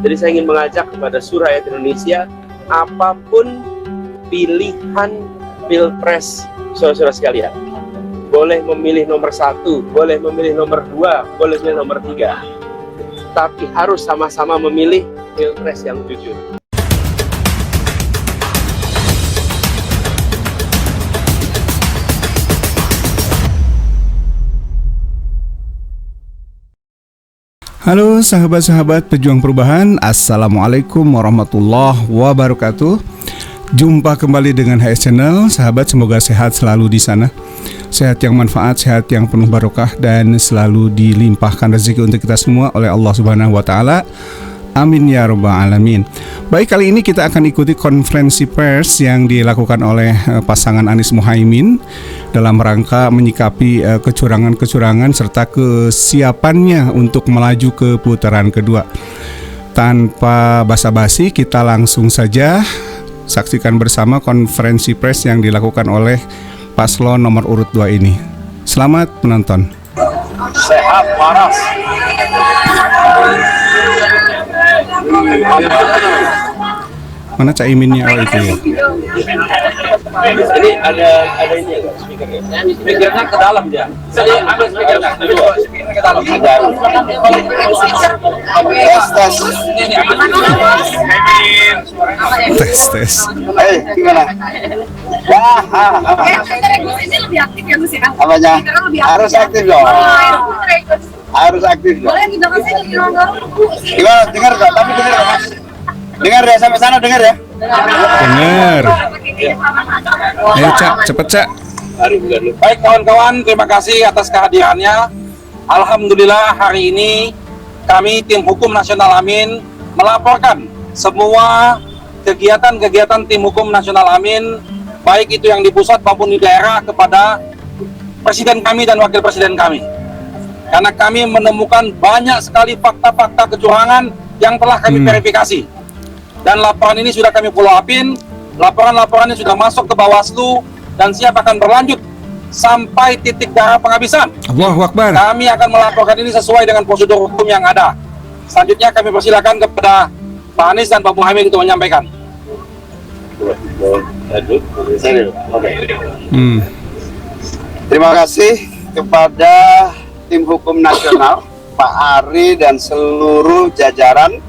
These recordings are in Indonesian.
Jadi saya ingin mengajak kepada seluruh rakyat Indonesia, apapun pilihan pilpres saudara-saudara sekalian, boleh memilih nomor 1, boleh memilih nomor 2, boleh memilih nomor 3, tapi harus sama-sama memilih pilpres yang jujur. Halo sahabat-sahabat pejuang perubahan, Assalamualaikum warahmatullahi wabarakatuh. Jumpa kembali dengan HS Channel. Sahabat, semoga sehat selalu di sana. Sehat yang manfaat, sehat yang penuh barokah, dan selalu dilimpahkan rezeki untuk kita semua oleh Allah Subhanahu wa Ta'ala. Amin ya rabbal alamin. Baik, kali ini kita akan ikuti konferensi pers yang dilakukan oleh pasangan Anies Muhaimin dalam rangka menyikapi kecurangan-kecurangan serta kesiapannya untuk melaju ke putaran kedua. Tanpa basa-basi, kita langsung saja saksikan bersama konferensi pers yang dilakukan oleh paslon nomor urut 2 ini. Selamat menonton. Sehat waras. Mana Caiminnya? Oh, itu ya. Ini ada ini ya, speakernya. Speakernya ke dalam ya. Saya ambil speakernya. Speakernya ke dalam. Tes. Gimana? Lebih aktif ya Gus ya? Apanya? Harus aktif dong. Harus aktif dong. Boleh di belakang saya jadi dorong-dorong. Gimana? Dengar kok? Tapi dengar kok, Mas? Dengar ya, sampai sana dengar ya. Dengar. Ayo Cak, cepet Cak. Baik kawan-kawan, terima kasih atas kehadirannya. Alhamdulillah hari ini kami tim hukum nasional Amin melaporkan semua kegiatan-kegiatan tim hukum nasional Amin, baik itu yang di pusat maupun di daerah, kepada presiden kami dan wakil presiden kami. Karena kami menemukan banyak sekali fakta-fakta kecurangan yang telah kami verifikasi. Dan laporan ini sudah kami follow upin, laporan-laporannya sudah masuk ke Bawaslu dan siap akan berlanjut sampai titik darah penghabisan. Allahu Akbar. Kami akan melaporkan ini sesuai dengan prosedur hukum yang ada. Selanjutnya kami persilakan kepada Pak Anies dan Pak Muhaimin untuk menyampaikan. Terima kasih kepada tim hukum nasional, Pak Ari dan seluruh jajaran,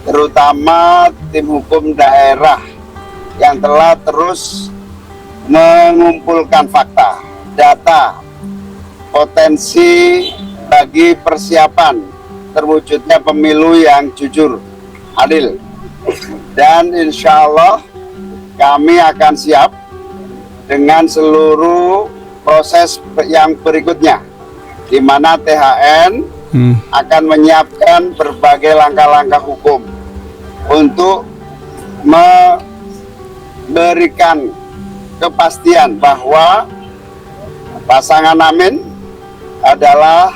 terutama tim hukum daerah yang telah terus mengumpulkan fakta, data, potensi bagi persiapan terwujudnya pemilu yang jujur, adil. Dan insya Allah kami akan siap dengan seluruh proses yang berikutnya, di mana THN akan menyiapkan berbagai langkah-langkah hukum untuk memberikan kepastian bahwa pasangan Amin adalah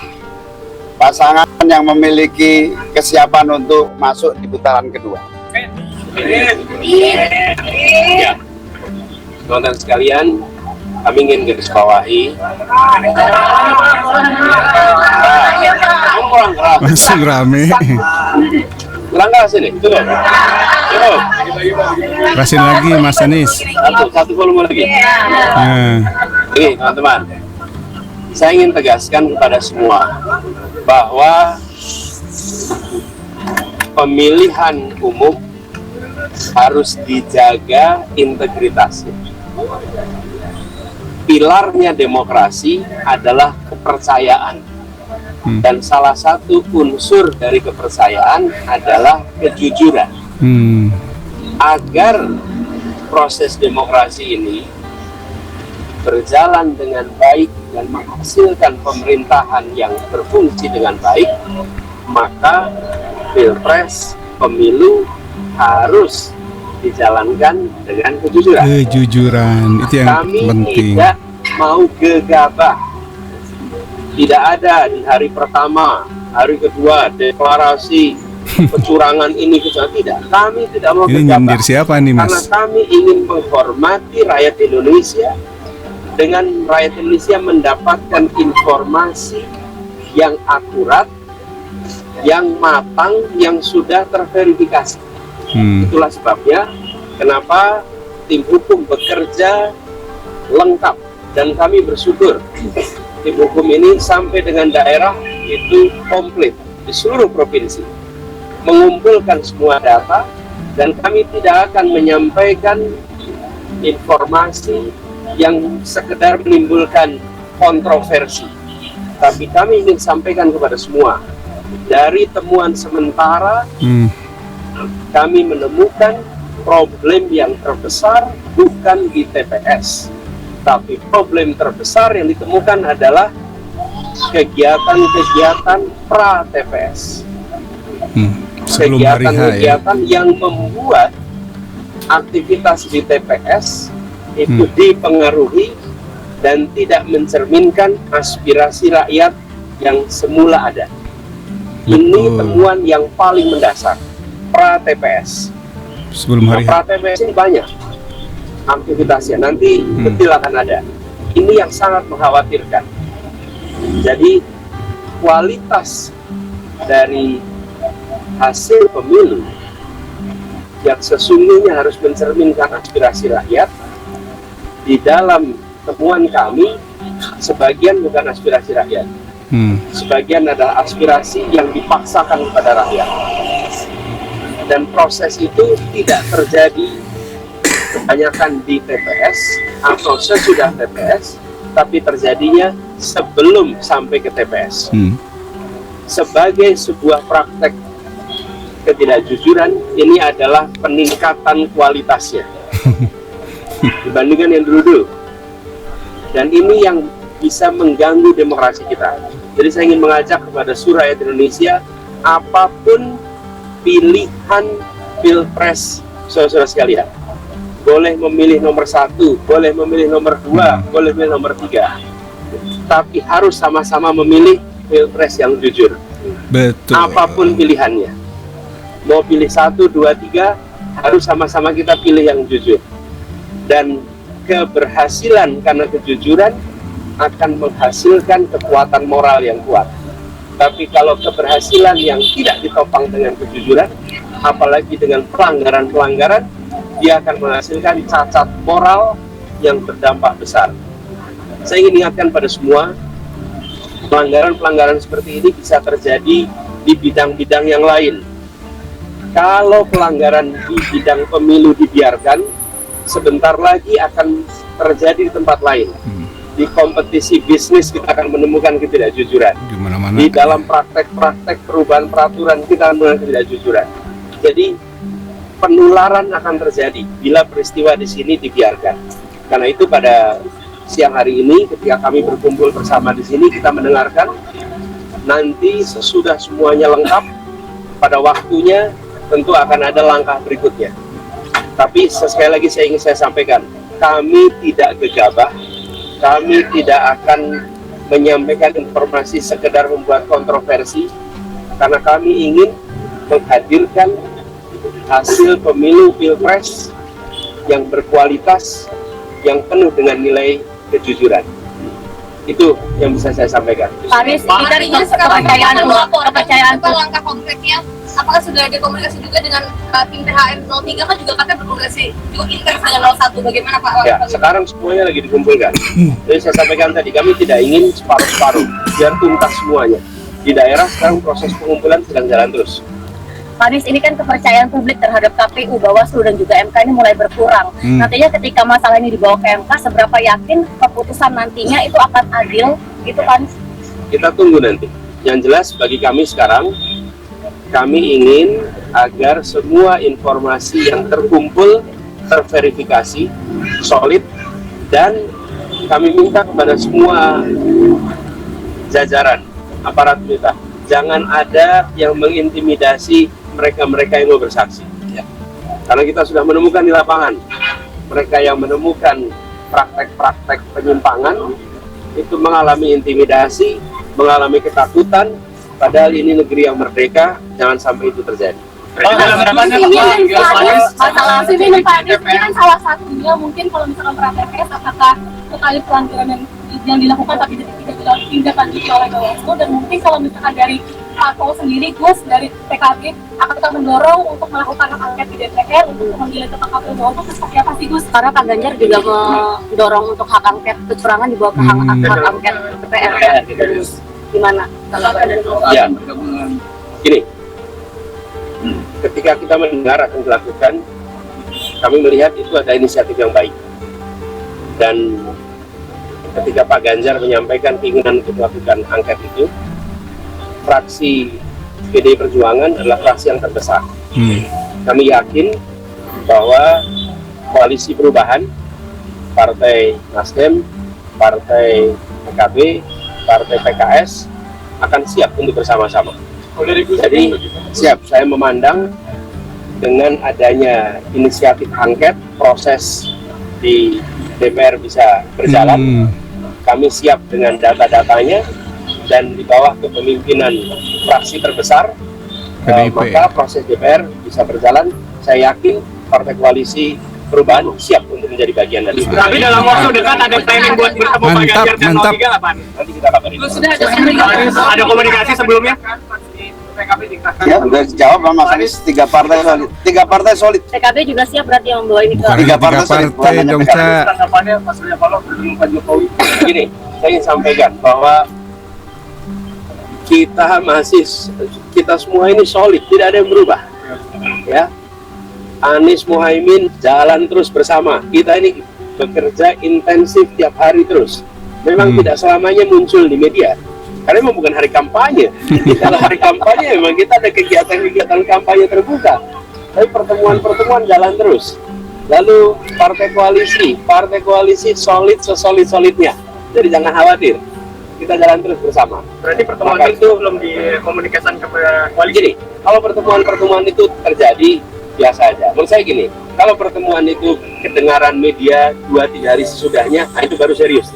pasangan yang memiliki kesiapan untuk masuk di putaran kedua. Ya, teman-teman sekalian, kami ingin garis bawahi. Langsung rame. Langkah sini, tuh. Kerasin lagi Mas Anies. Satu volume lagi. Ini teman-teman, saya ingin tegaskan kepada semua bahwa pemilihan umum harus dijaga integritasnya. Pilarnya demokrasi adalah kepercayaan. Dan salah satu unsur dari kepercayaan adalah kejujuran. Agar proses demokrasi ini berjalan dengan baik dan menghasilkan pemerintahan yang berfungsi dengan baik, maka pilpres, pemilu harus dijalankan dengan kejujuran. Kejujuran itu yang Kami penting. tidak mau gegabah. Tidak ada di hari pertama, hari kedua deklarasi kecurangan ini kecurangan, tidak. Kami tidak mau Ini gegabah. nyindir siapa nih Karena Mas? kami ingin menghormati rakyat Indonesia, dengan rakyat Indonesia mendapatkan informasi yang akurat, yang matang, yang sudah terverifikasi. Itulah sebabnya kenapa tim hukum bekerja lengkap, dan kami bersyukur tim hukum ini sampai dengan daerah itu komplit di seluruh provinsi, mengumpulkan semua data, dan kami tidak akan menyampaikan informasi yang sekedar menimbulkan kontroversi, tapi kami ingin sampaikan kepada semua. Dari temuan sementara, kami menemukan problem yang terbesar bukan di TPS, tapi problem terbesar yang ditemukan adalah kegiatan-kegiatan pra-TPS. Kegiatan-kegiatan yang membuat aktivitas di TPS itu dipengaruhi dan tidak mencerminkan aspirasi rakyat yang semula ada. Ini temuan yang paling mendasar, pra-TPS. Sebelum hari pra-TPS ini banyak aktivitasnya, nanti detail akan ada. Ini yang sangat mengkhawatirkan. Jadi kualitas dari hasil pemilu yang sesungguhnya harus mencerminkan aspirasi rakyat, di dalam temuan kami sebagian bukan aspirasi rakyat, sebagian adalah aspirasi yang dipaksakan kepada rakyat, dan proses itu tidak terjadi kebanyakan di TPS atau sesudah TPS, tapi terjadinya sebelum sampai ke TPS. Sebagai sebuah praktek ketidakjujuran, ini adalah peningkatan kualitasnya dibandingkan yang dulu-dulu, dan ini yang bisa mengganggu demokrasi kita. Jadi saya ingin mengajak kepada seluruh rakyat Indonesia, apapun pilihan pilpres saudara sekalian, boleh memilih nomor 1, boleh memilih nomor 2, boleh memilih nomor 3, tapi harus sama-sama memilih pilpres yang jujur. Betul. Apapun pilihannya, mau pilih 1, 2, 3, harus sama-sama kita pilih yang jujur. Dan keberhasilan karena kejujuran akan menghasilkan kekuatan moral yang kuat. Tapi kalau keberhasilan yang tidak ditopang dengan kejujuran, apalagi dengan pelanggaran-pelanggaran, dia akan menghasilkan cacat moral yang berdampak besar. Saya ingin ingatkan pada semua, pelanggaran-pelanggaran seperti ini bisa terjadi di bidang-bidang yang lain. Kalau pelanggaran di bidang pemilu dibiarkan, sebentar lagi akan terjadi di tempat lain. Di kompetisi bisnis kita akan menemukan ketidakjujuran. Di dalam praktek-praktek perubahan peraturan kita akan menemukan ketidakjujuran. Jadi penularan akan terjadi bila peristiwa di sini dibiarkan. Karena itu pada siang hari ini ketika kami berkumpul bersama di sini, kita mendengarkan. Nanti sesudah semuanya lengkap, pada waktunya tentu akan ada langkah berikutnya. Tapi sekali lagi saya ingin sampaikan, kami tidak gegabah, kami tidak akan menyampaikan informasi sekedar membuat kontroversi, karena kami ingin menghadirkan hasil pemilu pilpres yang berkualitas, yang penuh dengan nilai kejujuran. Itu yang bisa saya sampaikan. Pak Aris, kita sekarang kepercayaan langkah konkretnya, apakah sudah ada komunikasi juga dengan tim THR 03, kan juga katanya berkomunikasi juga intens dengan 01, bagaimana Pak? Ya, sekarang semuanya lagi dikumpulkan. Jadi saya sampaikan tadi, kami tidak ingin separuh-separuh, biar tuntas semuanya. Di daerah sekarang proses pengumpulan sedang jalan terus. Pak Anies, ini kan kepercayaan publik terhadap KPU, Bawaslu dan juga MK ini mulai berkurang. Nantinya ketika masalah ini dibawa ke MK, seberapa yakin keputusan nantinya itu akan adil? Itu Pak Anies? Kita tunggu nanti. Yang jelas bagi kami sekarang, kami ingin agar semua informasi yang terkumpul terverifikasi, solid, dan kami minta kepada semua jajaran aparat kita, jangan ada yang mengintimidasi mereka-mereka yang mau bersaksi. Karena kita sudah menemukan di lapangan, mereka yang menemukan praktek-praktek penyimpangan itu mengalami intimidasi, mengalami ketakutan, padahal ini negeri yang merdeka, jangan sampai itu terjadi. Masalah ini kan salah satunya mungkin kalau misalkan pra-TPS, apakah sekali pelanggaran yang dilakukan tapi tidak dilanjutkan oleh Bawaslu, dan mungkin kalau misalkan dari Pak Paul sendiri, Gus, dari PKB akan tetap mendorong untuk melakukan hak angket di DPR untuk memilih ketua KPU Bawaslu seperti apa sih, Gus? Karena Pak Ganjar juga mendorong untuk hak angket kecurangan dibawa ke hak angket DPR. Gimana? Ya, gini, ketika kita mendengar akan dilakukan, kami melihat itu ada inisiatif yang baik. Dan ketika Pak Ganjar menyampaikan keinginan untuk melakukan angket itu, fraksi PDI Perjuangan adalah fraksi yang terbesar. Kami yakin bahwa koalisi perubahan, Partai Nasdem, Partai PKB, Partai PKS akan siap untuk bersama-sama. Jadi siap, saya memandang dengan adanya inisiatif angket, proses di DPR bisa berjalan. Kami siap dengan data-datanya dan di bawah kepemimpinan fraksi terbesar, maka proses DPR bisa berjalan. Saya yakin Partai Koalisi Perubahan siap untuk menjadi bagian dari itu. Tapi dalam waktu dekat ada planning buat bertemu Pak Ganjar dan mantap. 03 apa? Nanti kita kabarin. Sudah ada komunikasi sebelumnya? Ya, udah dijawab sama Mas Anies, 3 partai solid. 3 partai solid. PKB juga siap berarti yang membawa ini ke Bukan Tiga tiga partai partai solid. dong, Cak. Tanggapannya Pak Surya Paloh bertemu Pak Jokowi. Gini, saya ingin sampaikan bahwa kita semua ini solid, tidak ada yang berubah. Ya, Anies Muhaimin jalan terus bersama. Kita ini bekerja intensif tiap hari terus. Memang tidak selamanya muncul di media, karena memang bukan hari kampanye. Kalau hari kampanye memang kita ada kegiatan-kegiatan kampanye terbuka. Tapi pertemuan-pertemuan jalan terus. Lalu partai koalisi solid sesolid-solidnya. Jadi jangan khawatir, kita jalan terus bersama. Berarti pertemuan Maka itu belum dikomunikasikan ke koalisi. Gini, kalau pertemuan-pertemuan itu terjadi biasa aja. Menurut saya gini, kalau pertemuan itu kedengaran media 2-3 hari sesudahnya, nah itu baru serius.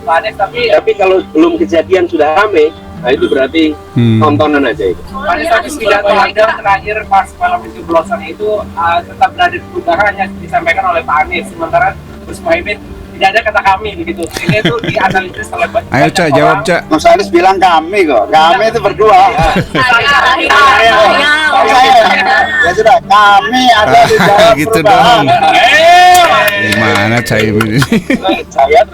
Pak Anies, Tapi kalau belum kejadian sudah rame, nah itu berarti tontonan aja itu. Pak Anies tadi pidato Anda terakhir pas malam pencoblosan itu tetap berada di perubahan yang disampaikan oleh Pak Anies, sementara Gus Muhaimin tidak ada kata kami begitu. Ini itu dianalisis oleh banyak. Ayo, Cak, jawab, Cak. Mas Anies bilang kami kok. Kami itu berdua. Ya sudah, kami ada di dalam Gitu perubahan. dong. Gimana Caimin ini?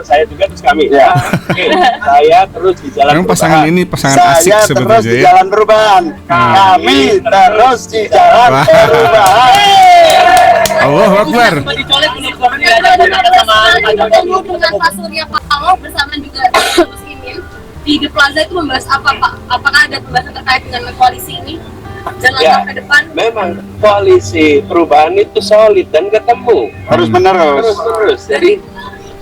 Saya juga terus kami. Ya. Oke, saya terus di jalan Memang pasangan perubahan. ini pasangan asik Saya terus sebetulnya di ya. jalan perubahan. Kami terus di jalan Wah. perubahan. Allahu Akbar. dengan Pak Surya Paloh bersama juga Gus Imin di The Plaza itu membahas apa, Pak? Apakah ada pembahasan terkait dengan koalisi ini dan Ya, langkah ke depan? memang koalisi perubahan itu solid dan ketemu Terus menerus. terus. Jadi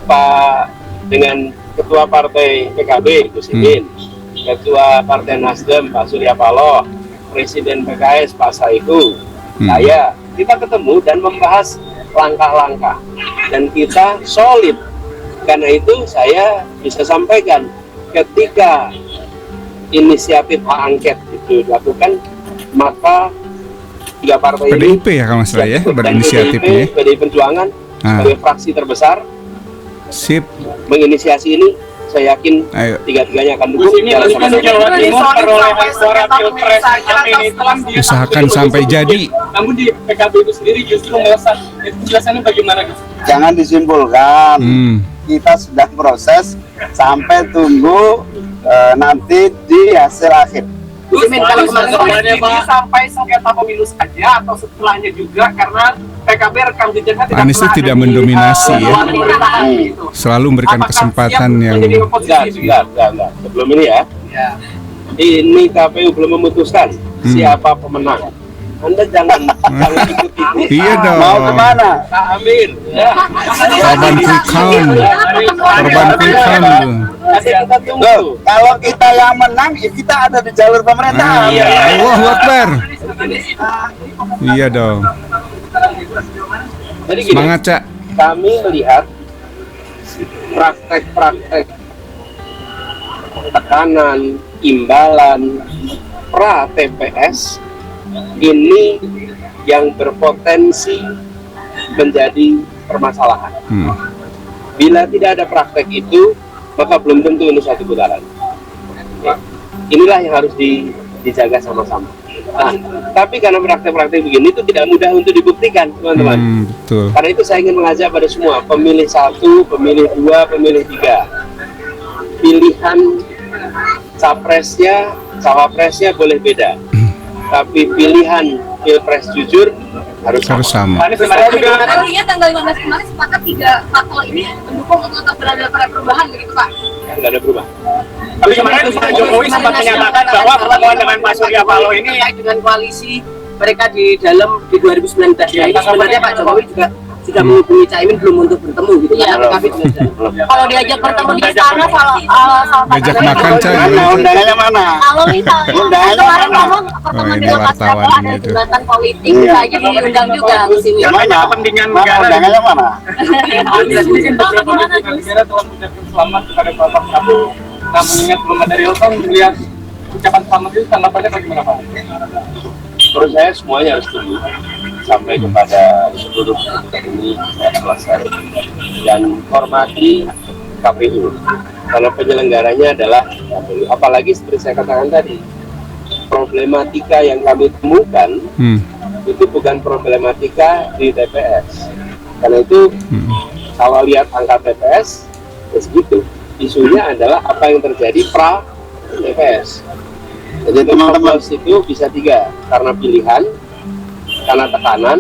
Pak dengan Ketua Partai PKB Gus Imin, Ketua Partai Nasdem Pak Surya Paloh, Presiden PKS Pak Saiku, saya, kita ketemu dan membahas langkah-langkah dan kita solid. Karena itu saya bisa sampaikan ketika inisiatif hak angket itu dilakukan, maka 3 partai ini PDIP ya kalau masalah ya dan berinisiatifnya. PDI Perjuangan sebagai fraksi terbesar Sip. menginisiasi ini, saya yakin Ayo. 3-tiganya akan Gus dukung ini jalan kan sama-sama. Jawa Timur perolehan suara pilpres ini itu kan Usahakan sampai jadi. Namun di PKB itu sendiri justru melesat. Itu penjelasannya bagaimana, Gus? Jangan disimpulkan. Hmm. Kita sedang proses sampai tunggu nanti di hasil akhir. Gus, kalau kemarin sampai sengketa pemilu saja atau setelahnya juga karena PKB rekam jejaknya tidak Anies itu pernah tidak ada di, mendominasi ya. luar pemerintahan gitu. Selalu memberikan Apakah kesempatan siap yang menjadi oposisi? Enggak. Sebelum ini ya, ini KPU belum memutuskan siapa pemenang. Anda jangan ikut-ikut. Iya dong. Mau kemana? Pak Amir. Ya. Korban quick count. Korban quick count tuh. Nanti kita tunggu. Loh, kalau kita yang menang, ya kita ada di jalur pemerintahan. Iya. Allahu Akbar. Iya dong. Jadi gini, Semangat, Cak. kami melihat praktek-praktek tekanan, imbalan, pra TPS ini yang berpotensi menjadi permasalahan. Bila tidak ada praktek itu, maka belum tentu ini suatu putaran. Inilah yang harus dijaga sama-sama. Nah, tapi karena praktek-praktek begini itu tidak mudah untuk dibuktikan, teman-teman. Betul. Karena itu saya ingin mengajak pada semua, pemilih 1, pemilih 2, pemilih 3. Pilihan capresnya, cawapresnya boleh beda. Tapi pilihan pilpres jujur harus sama. Sama. Artinya tanggal 15 kemarin sepakat 3 parpol ini mendukung untuk tetap berada pada perubahan begitu Pak? Nggak ada berubah. Tapi kemarin Pak Jokowi sempat menyatakan bahwa pertemuan dengan Pak Surya Paloh ini dengan koalisi mereka di dalam di 2019 ya, ini sebenarnya Pak Jokowi juga sudah menghubungi Caimin belum untuk bertemu gitu ya. Tapi Kalau diajak bertemu di istana salah Diajak makan, Cai. Mana undangannya mana? Kalau misalnya Undangannya kemarin mana? ngomong pertemuan di ini lokasi wartawan apa ada gitu. jembatan politik bisa aja diundang juga musim ini. Mana? kepentingan Mana negara. undangannya mana? Negara telah mengucapkan selamat kepada Bapak Prabowo. Nah, mengingat belum ada real count, melihat ucapan selamat itu tanggapannya bagaimana Pak? Menurut saya semuanya harus tunggu sampai kepada seluruh keputusan ini selesai dan hormati KPU karena penyelenggaranya adalah KPU. Apalagi seperti saya katakan tadi, problematika yang kami temukan itu bukan problematika di TPS. Karena itu kalau lihat angka TPS ya segitu, isunya adalah apa yang terjadi pra TPS. Jadi teman-teman itu bisa 3, karena pilihan, karena tekanan,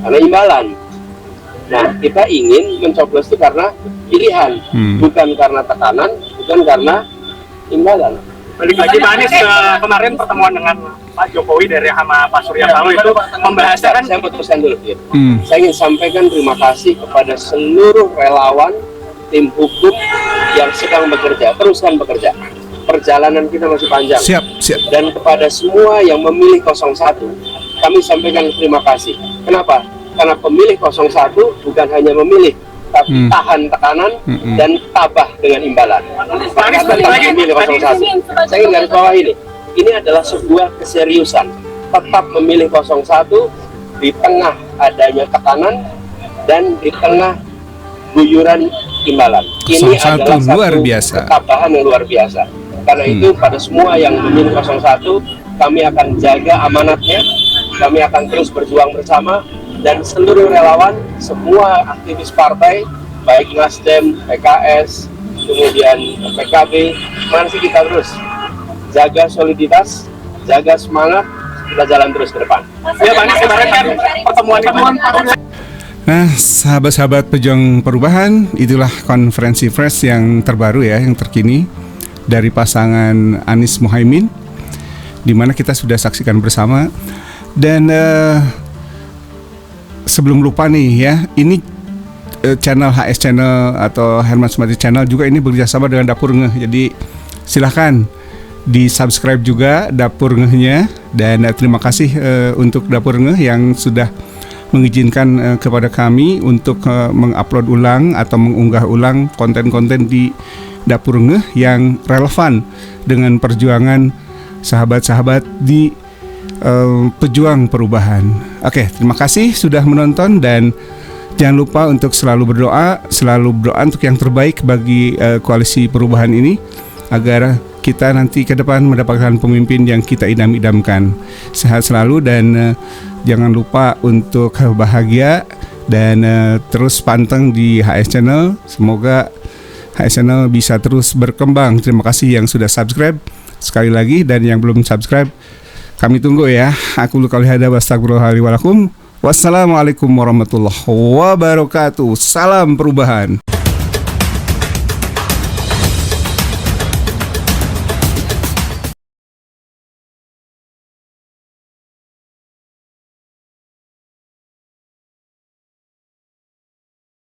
karena imbalan. Nah, kita ingin mencoblos itu karena pilihan, bukan karena tekanan, bukan karena imbalan. Balik lagi Pak Anies, kemarin pertemuan dengan Pak Jokowi dari sama Pak Surya Paloh itu membahasakan. Saya putuskan dulu, ya. Saya ingin sampaikan terima kasih kepada seluruh relawan tim hukum yang sedang bekerja, teruskan bekerja. Perjalanan kita masih panjang. Siap. Dan kepada semua yang memilih 01, kami sampaikan terima kasih. Kenapa? Karena pemilih 01 bukan hanya memilih, tapi tahan tekanan dan tabah dengan imbalan. Anies balik lagi. Memilih 01. Saya ingin garis bawah ini adalah sebuah keseriusan. Tetap memilih 01 di tengah adanya tekanan dan di tengah guyuran imbalan. Ini 01 adalah luar satu biasa. ketabahan yang luar biasa. Karena itu pada semua yang memilih 01, kami akan jaga amanatnya, kami akan terus berjuang bersama, dan seluruh relawan, semua aktivis partai, baik Nasdem, PKS, kemudian PKB, mari kita terus jaga soliditas, jaga semangat, kita jalan terus ke depan. Ya Pak Anies, kemarin kan pertemuan itu. Nah, sahabat-sahabat pejuang perubahan, itulah konferensi pers yang terbaru ya, yang terkini dari pasangan Anies Muhaimin, di mana kita sudah saksikan bersama. Dan sebelum lupa nih ya, ini channel HS Channel atau Herman Sumadi Channel juga ini bekerjasama dengan Dapur Ngeh. Jadi silahkan di subscribe juga Dapur Ngehnya. Dan terima kasih untuk Dapur Ngeh yang sudah mengizinkan kepada kami untuk mengupload ulang atau mengunggah ulang konten-konten di Dapur Ngeh yang relevan dengan perjuangan sahabat-sahabat di pejuang perubahan. Oke, terima kasih sudah menonton dan jangan lupa untuk selalu berdoa untuk yang terbaik bagi koalisi perubahan ini agar kita nanti ke depan mendapatkan pemimpin yang kita idam-idamkan. Sehat selalu dan jangan lupa untuk bahagia dan terus panteng di HS Channel. Semoga HS Channel bisa terus berkembang. Terima kasih yang sudah subscribe sekali lagi, dan yang belum subscribe kami tunggu ya. Aku qouli hadza wa astagfirullahi wa lakum. Wassalamualaikum warahmatullahi wabarakatuh. Salam perubahan.